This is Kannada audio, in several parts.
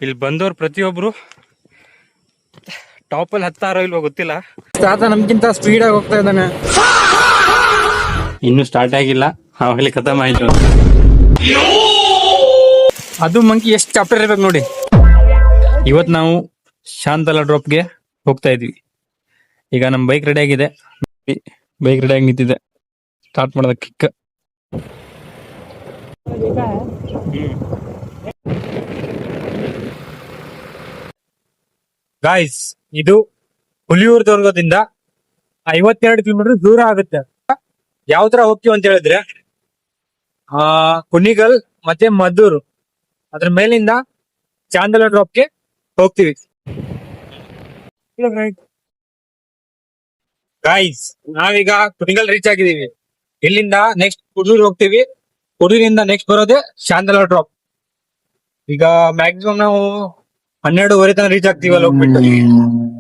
ಇಲ್ಲಿ ಬಂದವ್ರು ಪ್ರತಿಯೊಬ್ರು ಟಾಪಲ್ಲಿ ಹತ್ತಾರೋ ಇಲ್ವೋ ಗೊತ್ತಿಲ್ಲ. ತಾತ ನಮ್ಗಿಂತ ಸ್ಪೀಡ್ ಆಗಿ ಹೋಗ್ತಾ ಇದ್ದಾನೆ. ಇನ್ನು ಸ್ಟಾರ್ಟ್ ಆಗಿಲ್ಲ, ಆವಾಗಲೇ ಖತಮ್ ಆಯ್ತು. ಅದು ಮಂಕಿ ಎಷ್ಟು ಚಾಪ್ಟರ್ ಇರ್ಬೇಕು ನೋಡಿ. ಇವತ್ತು ನಾವು ಶಾಂತಲಾ ಡ್ರಾಪ್ಗೆ ಹೋಗ್ತಾ ಇದ್ವಿ. ಈಗ ನಮ್ ಬೈಕ್ ರೆಡಿ ಆಗಿದೆ, ಬೈಕ್ ರೆಡಿ ಆಗಿ ನಿಂತಿದೆ. ಸ್ಟಾರ್ಟ್ ಮಾಡೋದ ಕಿಕ್. ಗಾಯ್ಸ್, ಇದು ಹುಲಿಯೂರು ದುರ್ಗದಿಂದ 52 ಕಿಲೋಮೀಟರ್ ದೂರ ಆಗುತ್ತೆ. ಯಾವ ತರ ಹೋಗ್ತೀವಿ ಅಂತ ಹೇಳಿದ್ರೆ, ಕುಣಿಗಲ್ ಮತ್ತೆ ಮದ್ದೂರು ಅದ್ರ ಮೇಲಿಂದ ಚಾಂದಲ ಡ್ರಾಪ್ಗೆ ಹೋಗ್ತೀವಿ. ಗಾಯ್ಸ್, ನಾವೀಗ ಕುಣಿಗಲ್ ರೀಚ್ ಆಗಿದೀವಿ. ಇಲ್ಲಿಂದ ನೆಕ್ಸ್ಟ್ ಕುಡೂರ್ ಹೋಗ್ತೀವಿ. ಕುಡೂರಿಂದ ನೆಕ್ಸ್ಟ್ ಬರೋದೇ ಶಾಂತಲಾ ಡ್ರಾಪ್. ಈಗ ಮ್ಯಾಕ್ಸಿಮಮ್ ನಾವು 12:30 ತನಕ ರೀಚ್ ಆಗ್ತೀವಿ. ಅಲ್ಲಿ ಹೋಗ್ಬಿಟ್ಟು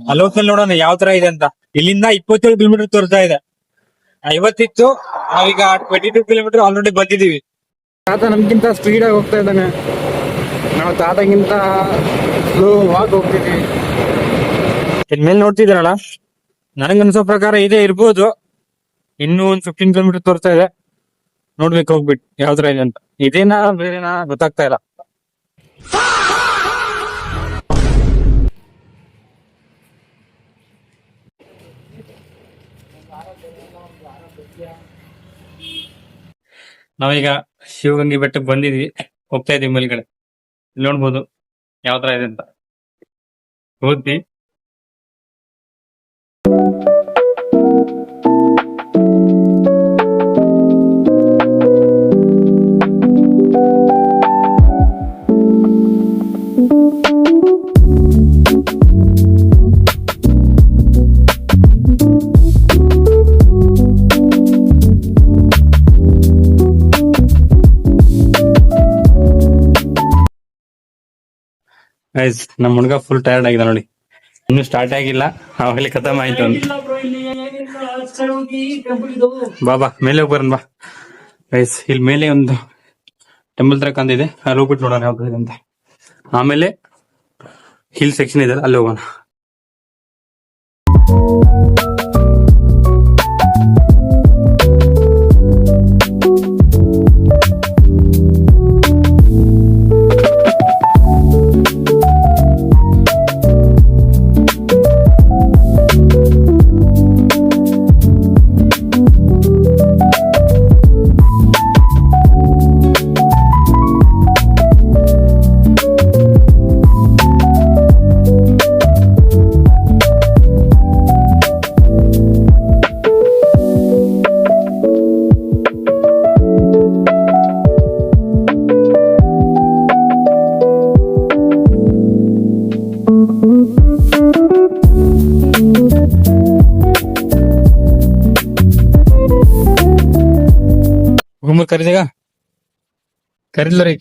ಅಲ್ಲಿ ಹೋಗ್ಮೇಲೆ ನೋಡೋಣ ಯಾವ ತರ ಇದೆ ಅಂತ. ಇಲ್ಲಿಂದ 27 ಕಿಲೋಮೀಟರ್ ತೋರಿಸ್ತಾ ಇದೆ. 50 ಇತ್ತು, ನಾವೀಗ 22 ಕಿಲೋಮೀಟರ್ ಆಲ್ರೆಡಿ ಬಂದಿದೀವಿ. ತಾತ ನಮ್ಗಿಂತ ಸ್ಪೀಡ್ ಆಗಿ ಹೋಗ್ತಾ ಇದ್ದಾನೆ, ನಾವು ತಾತಗಿಂತ ಸ್ಲೋ ಆಗಿ ಹೋಗ್ತಿದ್ವಿ. ಇನ್ಮೇಲೆ ನೋಡ್ತಿದ್ದೀರಲ್ಲ, ನನಗನ್ಸೋ ಪ್ರಕಾರ ಇದೇ ಇರ್ಬೋದು. ಇನ್ನೂ ಒಂದು 15 ಕಿಲೋಮೀಟರ್ ತೋರಿಸ್ತಾ ಇದೆ. ನೋಡ್ಬೇಕು ಹೋಗ್ಬಿಟ್ಟು ಯಾವ ತರ ಇದೆ ಅಂತ. ಇದೇನಾ ಬೇರೆನಾ ಗೊತ್ತಾಗ್ತಾ ಇಲ್ಲ. ನಾವೀಗ ಶಿವಗಂಗೆ ಬೆಟ್ಟಕ್ಕೆ ಬಂದಿದ್ವಿ, ಹೋಗ್ತಾ ಇದೀವಿ ಮೇಲ್ಗಡೆ. ಇಲ್ಲಿ ನೋಡ್ಬೋದು ಯಾವ ತರ ಇದೆ ಅಂತ. ಹೋದ್ವಿ. ಗೈಸ್, ನಮ್ ಹುಡುಗ ಫುಲ್ ಟಯರ್ಡ್ ಆಗಿದೆ ನೋಡಿ. ಇನ್ನು ಸ್ಟಾರ್ಟ್ ಆಗಿಲ್ಲ, ಆವಾಗಲೇ ಖತಮ್ ಆಯ್ತು. ಬಾಬಾ ಮೇಲೆ ಹೋಗಿ ಬರೋಣ ಬಾ. ಗೈಸ್, ಇಲ್ಲಿ ಮೇಲೆ ಒಂದು ಟೆಂಪಲ್ ತರ ಕಂದಿದೆ, ಅಲ್ಲಿ ಹೋಗ್ಬಿಟ್ಟು ನೋಡೋಣ ಯಾವ್ದು ಅಂತ. ಆಮೇಲೆ ಹಿಲ್ ಸೆಕ್ಷನ್ ಇದೆ, ಅಲ್ಲಿ ಹೋಗೋಣ. घूमर कर देगा, खरीद लो रे.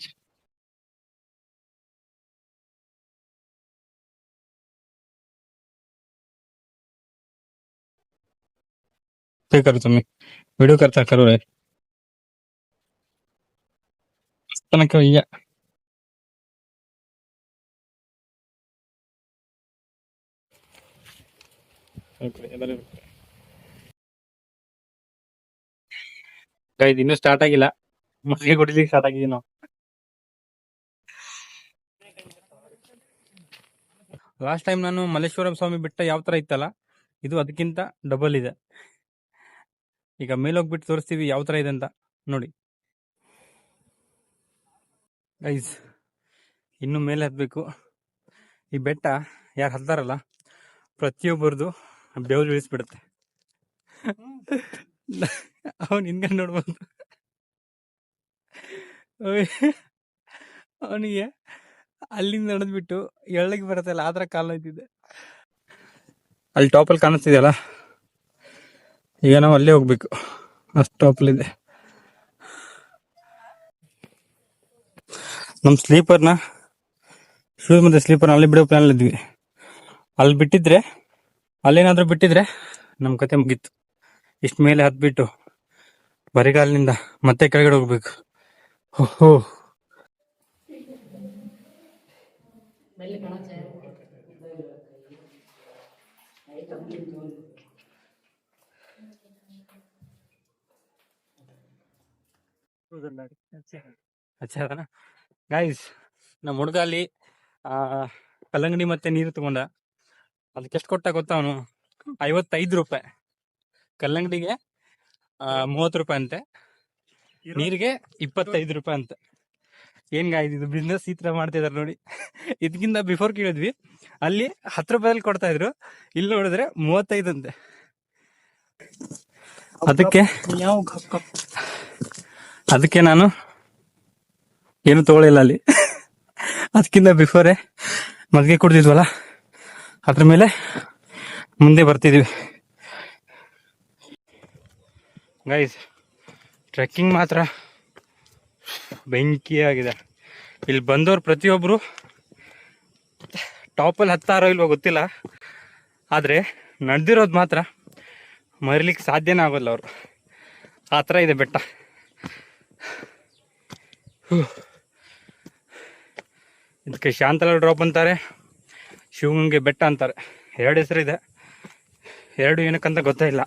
ते करो, तुम्हें वीडियो करता करो रे. तनक भैया ಗೈಸ್, ಇನ್ನೂ ಸ್ಟಾರ್ಟ್ ಆಗಿಲ್ಲ. ಮಲ್ಲಿಗೆ ಕುಡಿಲಿಕ್ಕೆ ಸ್ಟಾರ್ಟ್ ಆಗಿದ್ದೀವಿ ನಾವು. ಲಾಸ್ಟ್ ಟೈಮ್ ನಾನು ಮಲ್ಲೇಶ್ವರಂ ಸ್ವಾಮಿ ಬೆಟ್ಟ ಯಾವ ತರ ಇತ್ತಲ್ಲ, ಇದು ಅದಕ್ಕಿಂತ ಡಬಲ್ ಇದೆ. ಈಗ ಮೇಲೋಗ್ಬಿಟ್ಟು ತೋರಿಸ್ತೀವಿ ಯಾವ ತರ ಇದೆ ಅಂತ ನೋಡಿ. ಗೈಸ್, ಇನ್ನು ಮೇಲೆ ಹತ್ಬೇಕು. ಈ ಬೆಟ್ಟ ಯಾರು ಹತ್ತಾರಲ್ಲ, ಪ್ರತಿಯೊಬ್ಬರದು ಬೆವರು ಇಳಿಸ್ಬಿಡುತ್ತೆ. ಅವನ್ ಹಿಂದ್ಗಡೆ ನೋಡ್ಬೋದು, ಅವನಿಗೆ ಅಲ್ಲಿಂದ ನಡೆದ್ಬಿಟ್ಟು ಎಳ್ಳಗೆ ಬರತ್ತಲ್ಲ, ಆತರ ಕಾಲ ಇದ್ದಿದೆ. ಅಲ್ಲಿ ಟಾಪಲ್ಲಿ ಕಾಣಿಸ್ತಿದೆಯಲ್ಲ, ಈಗ ನಾವು ಅಲ್ಲೇ ಹೋಗ್ಬೇಕು. ಅಷ್ಟು ಟಾಪಲ್ಲಿದೆ. ನಮ್ಮ ಸ್ಲೀಪರ್ನ, ಶೂಸ್ ಮತ್ತೆ ಸ್ಲೀಪರ್ನ ಅಲ್ಲಿ ಬಿಡೋ ಪ್ಲಾನ್ ಇದ್ವಿ. ಅಲ್ಲಿ ಬಿಟ್ಟಿದ್ರೆ, ಅಲ್ಲೇನಾದ್ರೂ ಬಿಟ್ಟಿದ್ರೆ ನಮ್ಮ ಕತೆ ಮುಗೀತು. ಇಷ್ಟ ಮೇಲೆ ಹತ್ಬಿಟ್ಟು ಬರಿಗಾಲಿನಿಂದ ಮತ್ತೆ ಕೆಳಗಡೆ ಹೋಗ್ಬೇಕು. ಓಹೋ, ಹಚ್ಚಾದನ ಗೈಸ್, ನಮ್ಮ ಹುಡುಗ ಅಲ್ಲಿ ಕಲ್ಲಂಗಡಿ ಮತ್ತೆ ನೀರು ತಗೊಂಡ. ಅದಕ್ಕೆ ಎಷ್ಟು ಕೊಟ್ಟ ಗೊತ್ತಾ ಅವನು? 55 ರೂಪಾಯಿ. ಕಲ್ಲಂಗಡಿಗೆ 30 ರೂಪಾಯಿ ಅಂತೆ, ನೀರಿಗೆ 25 ರೂಪಾಯಿ ಅಂತೆ. ಏನ್ ಗಾಯ್ದು ಇದು ಬಿಸ್ನೆಸ್, ಈ ತರ ಮಾಡ್ತಿದಾರೆ ನೋಡಿ. ಇದಕ್ಕಿಂತ ಬಿಫೋರ್ ಕೇಳಿದ್ವಿ, ಅಲ್ಲಿ 10 ರೂಪಾಯಲ್ಲಿ ಕೊಡ್ತಾ ಇದ್ರು, ಇಲ್ಲಿ ನೋಡಿದ್ರೆ 35 ಅಂತೆ. ಅದಕ್ಕೆ ನಾನು ಏನು ತಗೊಳ್ಳಿಲ್ಲ ಅಲ್ಲಿ. ಅದಕ್ಕಿಂತ ಬಿಫೋರೇ ಮದ್ಗೆ ಕುಡ್ದಿದ್ವಲ್ಲ, ಅದ್ರ ಮೇಲೆ ಮುಂದೆ ಬರ್ತಿದ್ವಿ. ಗೈಸ್, ಟ್ರೆಕ್ಕಿಂಗ್ ಮಾತ್ರ ಬೆಂಕಿ ಆಗಿದೆ. ಇಲ್ಲಿ ಬಂದವ್ರು ಪ್ರತಿಯೊಬ್ರು ಟಾಪಲ್ಲಿ ಹತ್ತಾರೋ ಇಲ್ವೋ ಗೊತ್ತಿಲ್ಲ, ಆದರೆ ನಡೆದಿರೋದು ಮಾತ್ರ ಮರಿಲಿಕ್ಕೆ ಸಾಧ್ಯನೇ ಆಗೋಲ್ಲ ಅವರು. ಆ ಥರ ಇದೆ ಬೆಟ್ಟ. ಇದಕ್ಕೆ ಶಾಂತಲ ಡ್ರಾಪ್ ಅಂತಾರೆ, ಶಿವಗಂಗೆ ಬೆಟ್ಟ ಅಂತಾರೆ. 2 ಹೆಸರಿದೆ, 2 ಏನಕ್ಕಂತ ಗೊತ್ತಾಯಿಲ್ಲ.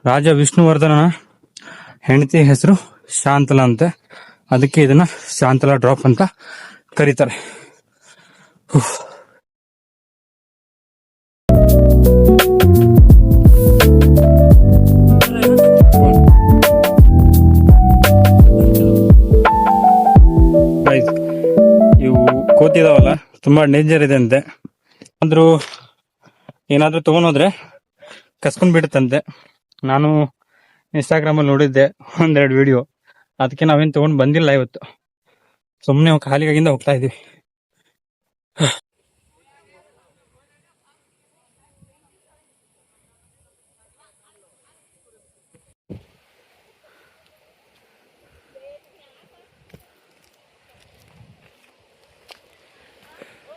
ರಾಜ ವಿಷ್ಣುವರ್ಧನನ ಹೆಂಡತಿ ಹೆಸರು ಶಾಂತಲ ಅಂತೆ, ಅದಕ್ಕೆ ಇದನ್ನ ಶಾಂತಲ ಡ್ರಾಪ್ ಅಂತ ಕರೀತಾರೆ. ಇವು ಕೋತಿದಾವಲ್ಲ, ತುಂಬಾ ಡೇಂಜರ್ ಇದೆ ಅಂತೆ. ಆದ್ರೂ ಏನಾದ್ರೂ ತಗೊಂಡೋದ್ರೆ ಕಸ್ಕೊಂಡ್ ಬಿಡುತ್ತಂತೆ. ನಾನು ಇನ್ಸ್ಟಾಗ್ರಾಮಲ್ಲಿ ನೋಡಿದ್ದೆ 1-2 ವಿಡಿಯೋ, ಅದಕ್ಕೆ ನಾವೇನು ತಗೊಂಡು ಬಂದಿಲ್ಲ ಇವತ್ತು. ಸುಮ್ಮನೆ ಖಾಲಿಯಾಗಿಂದ ಹೋಗ್ತಾ ಇದೀವಿ.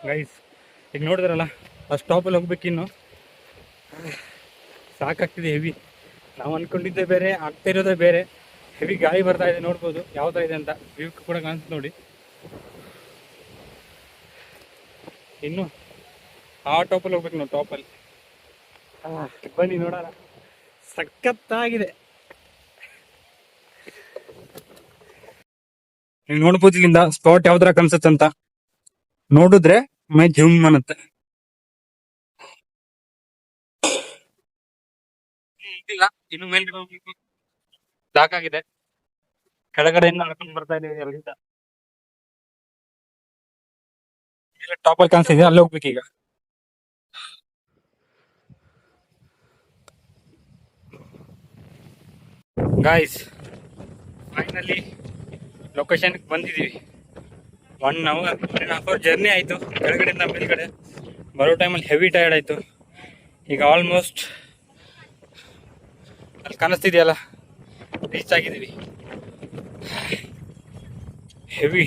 ಗೈಸ್, ಈಗ ನೋಡಿದ್ರಲ್ಲ, ಆ ಸ್ಟಾಪಲ್ಲಿ ಹೋಗ್ಬೇಕಿನ್ನು. ಸಾಕಾಗ್ತಿದೆ, ಹೆವಿ. ನಾವು ಅನ್ಕೊಂಡಿದ್ದೆ ಬೇರೆ, ಆಗ್ತಾ ಇರೋದೇ ಬೇರೆ. ಹೆವಿ ಗಾಳಿ ಬರ್ತಾ ಇದೆ, ನೋಡ್ಬೋದು ಯಾವ ಥರ ಇದೆ ಅಂತ. ವ್ಯೂ ಕೂಡ ಕಾಣಿಸ್ತು ನೋಡಿ. ಇನ್ನು ಆ ಟಾಪಲ್ಲಿ ಹೋಗ್ಬೇಕು ನಾವು, ಟಾಪಲ್ಲಿ. ಬನ್ನಿ ನೋಡೋಣ, ಸಖತ್ತಾಗಿದೆ. ನೀವು ನೋಡ್ಬೋದು ಇಲ್ಲಿಂದ ಸ್ಪಾಟ್ ಯಾವ ತರ ಕಾಣಿಸುತ್ತಂತ. ನೋಡಿದ್ರೆ ಮೈ ಜುಮ್ ಅನ್ನತ್ತೆ. ಇನ್ನು ಮೇಲ್ಗಡೆ ಹೋಗ್ಬೇಕು, ಸಾಕಾಗಿದೆ. ಕೆಳಗಡೆಯಿಂದ ನಡ್ಕೊಂಡು ಬರ್ತಾ ಇದೀವಿ ಅಲ್ಲಿಂದ. ಟಾಪಲ್ಲಿ ಕಾಣಿಸ್ತಿದೆ, ಅಲ್ಲಿ ಹೋಗ್ಬೇಕು ಈಗ. ಗಾಯ್ಸ್, ಫೈನಲಿ ಲೊಕೇಶನ್ ಬಂದಿದ್ದೀವಿ. 1 ಅವರ್ 1.5 ಅವರ್ ಜರ್ನಿ ಆಯಿತು ಕೆಳಗಡೆಯಿಂದ ಮೇಲ್ಗಡೆ. ಬರೋ ಟೈಮಲ್ಲಿ ಹೆವಿ ಟಯರ್ಡ್ ಆಯಿತು. ಈಗ ಆಲ್ಮೋಸ್ಟ್ ಅಲ್ಲಿ ಕಾಣಿಸ್ತಿದೆಯಲ್ಲ, ರೀಚ್ ಆಗಿದ್ದೀವಿ. ಹೆವಿ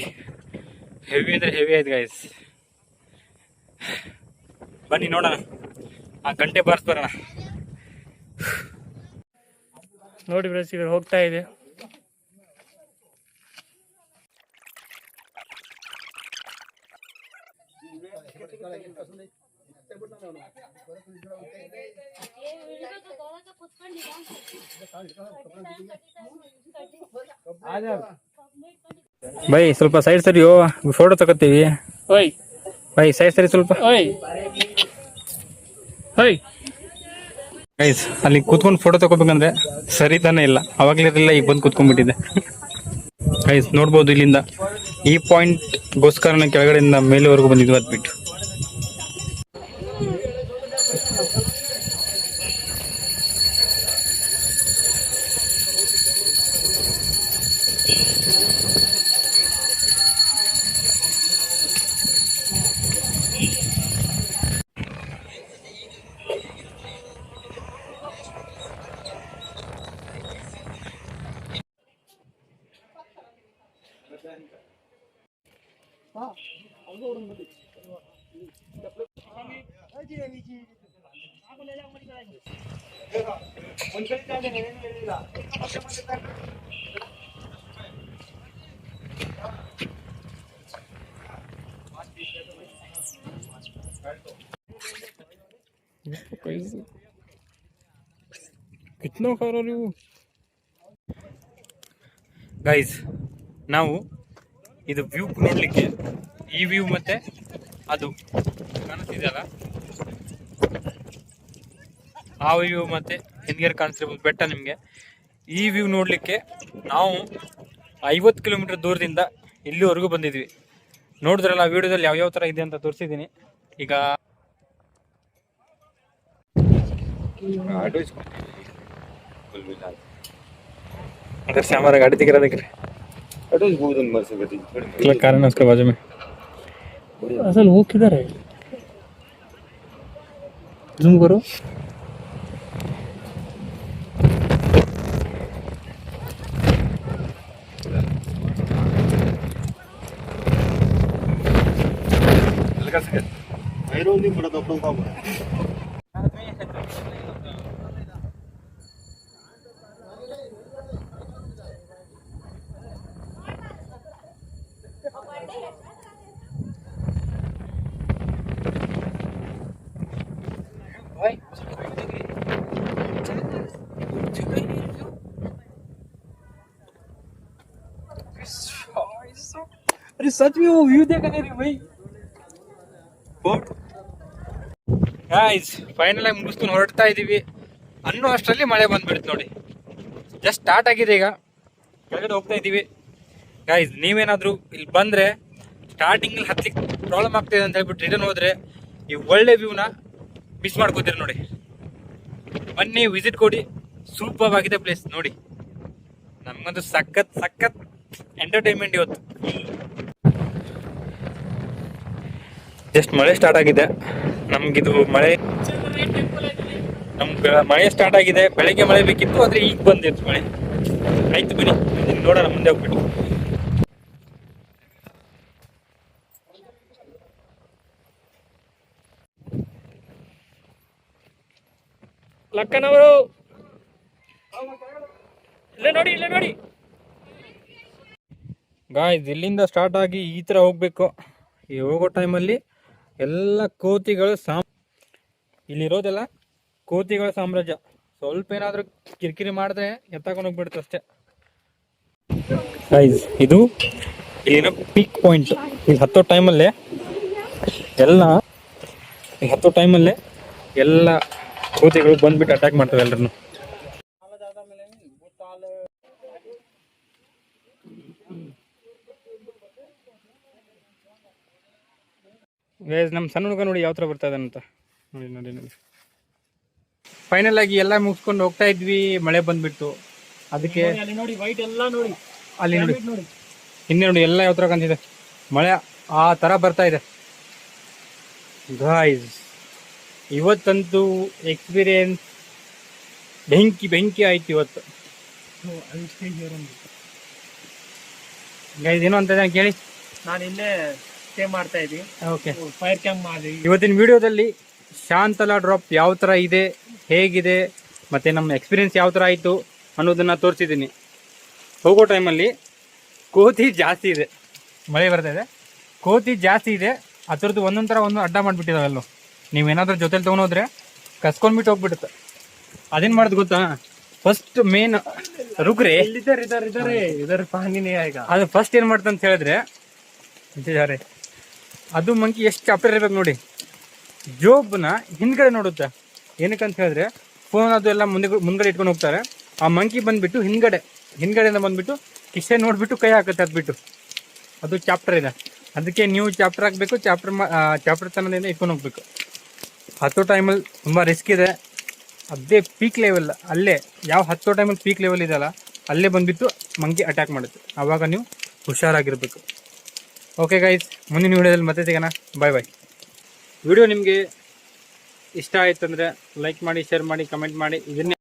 ಅಂದರೆ ಹೆವಿ ಆಯ್ತು ಗಾಯ್ಸ್. ಬನ್ನಿ ನೋಡೋಣ, ಆ ಗಂಟೆ ಬಾರ್ಸ್ ಬರೋಣ. ನೋಡಿ ಬ್ರಸ್, ಇವಾಗ ಹೋಗ್ತಾ ಇದೆ. ಬೈ ಸ್ವಲ್ಪ ಸೈಡ್ ಸರಿ, ಫೋಟೋ ತಗೋತೀವಿ. ಬೈ ಸೈಡ್ ಸರಿ ಸ್ವಲ್ಪ. ಗೈಸ್, ಅಲ್ಲಿ ಕೂತ್ಕೊಂಡು ಫೋಟೋ ತಗೋಬೇಕಂದ್ರೆ ಸರಿ ತಾನೇ ಇಲ್ಲ, ಅವಾಗ್ಲಿರಲಿಲ್ಲ, ಈಗ ಬಂದು ಕೂತ್ಕೊಂಡ್ಬಿಟ್ಟಿದೆ. ಗೈಸ್ ನೋಡ್ಬೋದು, ಇಲ್ಲಿಂದ ಈ ಪಾಯಿಂಟ್ ಗೋಸ್ಕರನ ಕೆಳಗಡೆಯಿಂದ ಮೇಲೆವರೆಗೂ ಬಂದಿದ್ವಿ ಅದ್ಬಿಟ್ಟು. कितना खा रहे हो ಗೈಸ್ ನಾವು ಇದು ವ್ಯೂ ನೋಡ್ಲಿಕ್ಕೆ ಈ ವ್ಯೂ ಮತ್ತೆ ಅದು ಕಾಣಿಸ್ತಿದೆಯಲ್ಲ ಆ ವ್ಯೂ ಮತ್ತೆ ಹಿಂದ್ಗಡೆ ಕಾಣಿಸ್ತಿರ್ಬೋದು ಬೆಟ್ಟ ನಿಮಗೆ. ಈ ವ್ಯೂ ನೋಡ್ಲಿಕ್ಕೆ ನಾವು 50 ಕಿಲೋಮೀಟರ್ ದೂರದಿಂದ ಇಲ್ಲಿವರೆಗೂ ಬಂದಿದ್ವಿ. ನೋಡಿದ್ರಲ್ಲ ವಿಡಿಯೋದಲ್ಲಿ ಯಾವ್ಯಾವ ಥರ ಇದೆ ಅಂತ ತೋರಿಸಿದ್ದೀನಿ. ಈಗ अगर से हमारा गाड़ी दिख रहा देख रहे कारण है उसके बाजू में. असल वो किधर है? जूम करो. अरे सच में वो व्यू देखा नहीं भाई. ಗಾಯ್ಸ್ ಫೈನಲ್ ಆಗಿ ಮುಗಿಸ್ಕೊಂಡು ಹೊರಡ್ತಾ ಇದೀವಿ ಅನ್ನೋ ಅಷ್ಟರಲ್ಲಿ ಮಳೆ ಬಂದ್ಬಿಡ್ತು ನೋಡಿ. ಜಸ್ಟ್ ಸ್ಟಾರ್ಟ್ ಆಗಿದೆ, ಈಗ ಕೆಳಗಡೆ ಹೋಗ್ತಾ ಇದೀವಿ. ಗಾಯ್ಸ್ ನೀವೇನಾದ್ರೂ ಇಲ್ಲಿ ಬಂದ್ರೆ ಸ್ಟಾರ್ಟಿಂಗ್ ಹತ್ಲಿಕ್ಕೆ ಪ್ರಾಬ್ಲಮ್ ಆಗ್ತಿದೆ ಅಂತ ಹೇಳ್ಬಿಟ್ಟು ರಿಟರ್ನ್ ಹೋದ್ರೆ ಈ ಒಳ್ಳೆ ವ್ಯೂನ ಮಿಸ್ ಮಾಡ್ಕೋತೀರಿ ನೋಡಿ. ಬನ್ನಿ ವಿಸಿಟ್ ಕೊಡಿ, ಸೂಪರ್ ಆಗಿದೆ ಪ್ಲೇಸ್ ನೋಡಿ. ನಮ್ಗಂತೂ ಸಖತ್ ಸಖತ್ ಎಂಟರ್ಟೈನ್ಮೆಂಟ್ ಇವತ್ತು. ಜಸ್ಟ್ ಮಳೆ ಸ್ಟಾರ್ಟ್ ಆಗಿದೆ ನಮ್ಗಿದು ಮಳೆ ಸ್ಟಾರ್ಟ್ ಆಗಿದೆ. ಬೆಳಗ್ಗೆ ಮಳೆ ಬೇಕಿತ್ತು, ಆದ್ರೆ ಈಗ ಬಂದಿತ್ತು ಮಳೆ. ಆಯ್ತು ಬನ್ನಿ ನೋಡೋಣ ಮುಂದೆ ಹೋಗ್ಬಿಟ್ಟು. ಲಕ್ಕನವರು ಇಲ್ಲೇ ನೋಡಿ ಗಾಯ್ಸ್, ಇಲ್ಲಿಂದ ಸ್ಟಾರ್ಟ್ ಆಗಿ ಈ ತರ ಹೋಗ್ಬೇಕು. ಈ ಹೋಗೋ ಟೈಮಲ್ಲಿ ಎಲ್ಲ ಕೋತಿಗಳು ಇಲ್ಲಿರೋದೆಲ್ಲ ಕೋತಿಗಳ ಸಾಮ್ರಾಜ್ಯ. ಸ್ವಲ್ಪ ಏನಾದರೂ ಕಿರಿಕಿರಿ ಮಾಡಿದ್ರೆ ಎತ್ತಾಕೊಂಡು ಹೋಗ್ಬಿಡುತ್ತೆ ಅಷ್ಟೇ. ಗೈಸ್ ಇದು ಇಲ್ಲಿನ ಪೀಕ್ ಪಾಯಿಂಟ್. ಇಲ್ಲಿ ಹತ್ತೋ ಟೈಮಲ್ಲೇ ಎಲ್ಲ ಕೋತಿಗಳು ಬಂದ್ಬಿಟ್ಟು ಅಟ್ಯಾಕ್ ಮಾಡ್ತವೆ ಎಲ್ಲರನ್ನು. ಗೈಸ್ ನಮ್ಮ ಸಣ್ಣ ಹುಡುಗ ನೋಡಿ ಯಾವ ಥರ ಬರ್ತಾ ಇದ್ದಾನಂತ ನೋಡಿ. ಫೈನಲ್ ಆಗಿ ಎಲ್ಲ ಮುಗಿಸ್ಕೊಂಡು ಹೋಗ್ತಾ ಇದ್ವಿ, ಮಳೆ ಬಂದ್ಬಿಟ್ಟು. ಅದಕ್ಕೆ ನೋಡಿ ವೈಟ್ ಎಲ್ಲ ನೋಡಿ, ಅಲ್ಲಿ ನೋಡಿ ಹಿಂದೆ ನೋಡಿ ಎಲ್ಲ ಯಾವ ಥರ ಕಾಣ್ತಿದೆ. ಮಳೆ ಆ ಥರ ಬರ್ತಾ ಇದೆ. ಗಾಯ್ಸ್ ಇವತ್ತಂತೂ ಎಕ್ಸ್ಪೀರಿಯನ್ಸ್ ಬೆಂಕಿ ಆಯ್ತು ಇವತ್ತು. ಗೈಸ್ ಏನೋ ಅಂತ ಕೇಳಿ, ನಾನು ಇಲ್ಲೇ ಸ್ಟೇ ಮಾಡ್ತಾ ಇದ್ವಿ. ಓಕೆ, ಫೈರ್ ಕ್ಯಾಂಪ್ ಮಾಡಿ ಇವತ್ತಿನ ವಿಡಿಯೋದಲ್ಲಿ ಶಾಂತಲಾ ಡ್ರಾಪ್ ಯಾವ ಥರ ಇದೆ, ಹೇಗಿದೆ, ಮತ್ತು ನಮ್ಮ ಎಕ್ಸ್ಪೀರಿಯನ್ಸ್ ಯಾವ ಥರ ಆಯಿತು ಅನ್ನೋದನ್ನು ತೋರಿಸಿದ್ದೀನಿ. ಹೋಗೋ ಟೈಮಲ್ಲಿ ಕೋತಿ ಜಾಸ್ತಿ ಇದೆ, ಮಳೆ ಬರ್ತಾ ಇದೆ, ಕೋತಿ ಜಾಸ್ತಿ ಇದೆ. ಅದರದ್ದು ಒಂದೊಂದು ಥರ ಒಂದು ಅಡ್ಡ ಮಾಡಿಬಿಟ್ಟಿದಾವೆಲ್ಲೋ. ನೀವೇನಾದ್ರೂ ಜೊತೆಲಿ ತೊಗೊಂಡೋದ್ರೆ ಕಸ್ಕೊಂಡ್ಬಿಟ್ಟು ಹೋಗ್ಬಿಡುತ್ತೆ. ಅದೇನು ಮಾಡೋದು ಗೊತ್ತಾ, ಫಸ್ಟ್ ಮೇನ್ ರುಕ್ರೆ ಇದರ ಪಾನಿನೇ ಈಗ ಅದು ಫಸ್ಟ್ ಏನು ಮಾಡ್ತಾ ಅಂತ ಹೇಳಿದ್ರೆ, ಅದು ಮಂಕಿ ಎಷ್ಟು ಚಾಪ್ಟರ್ ಇರ್ಬೇಕು ನೋಡಿ. ಜೋಬ್ನ ಹಿಂದ್ಗಡೆ ನೋಡುತ್ತೆ. ಏನಕ್ಕಂತ ಹೇಳಿದ್ರೆ ಫೋನ್ ಅದು ಎಲ್ಲ ಮುಂದ್ಗಡೆ ಇಟ್ಕೊಂಡು ಹೋಗ್ತಾರೆ. ಆ ಮಂಕಿ ಬಂದ್ಬಿಟ್ಟು ಹಿಂದ್ಗಡೆಯಿಂದ ಬಂದ್ಬಿಟ್ಟು ಕಿಸೆ ನೋಡ್ಬಿಟ್ಟು ಕೈ ಹಾಕುತ್ತೆ ಅದ್ಬಿಟ್ಟು. ಅದು ಚಾಪ್ಟರ್ ಇದೆ. ಅದಕ್ಕೆ ನೀವು ಚಾಪ್ಟರ್ ಹಾಕಬೇಕು, ಚಾಪ್ಟರ್ ತನದಿಂದ ಇಟ್ಕೊಂಡು ಹೋಗ್ಬೇಕು. ಹತ್ತೋ ಟೈಮಲ್ಲಿ ತುಂಬ ರಿಸ್ಕ್ ಇದೆ. ಅದೇ ಪೀಕ್ ಲೆವೆಲ್, ಅಲ್ಲೇ ಯಾವ ಹತ್ತೋ ಟೈಮಲ್ಲಿ ಪೀಕ್ ಲೆವೆಲ್ ಇದೆಯಲ್ಲ ಅಲ್ಲೇ ಬಂದ್ಬಿಟ್ಟು ಮಂಕಿ ಅಟ್ಯಾಕ್ ಮಾಡುತ್ತೆ. ಆವಾಗ ನೀವು ಹುಷಾರಾಗಿರ್ಬೇಕು. ಓಕೆ ಗೈಸ್, ಮುಂದಿನ ವಿಡಿಯೋದಲ್ಲಿ ಮತ್ತೆ ಸಿಗೋಣ. ಬಾಯ್. ವಿಡಿಯೋ ನಿಮಗೆ ಇಷ್ಟ ಆಯ್ತು ಅಂದರೆ ಲೈಕ್ ಮಾಡಿ, ಶೇರ್ ಮಾಡಿ, ಕಮೆಂಟ್ ಮಾಡಿ. ಇದನ್ನೇ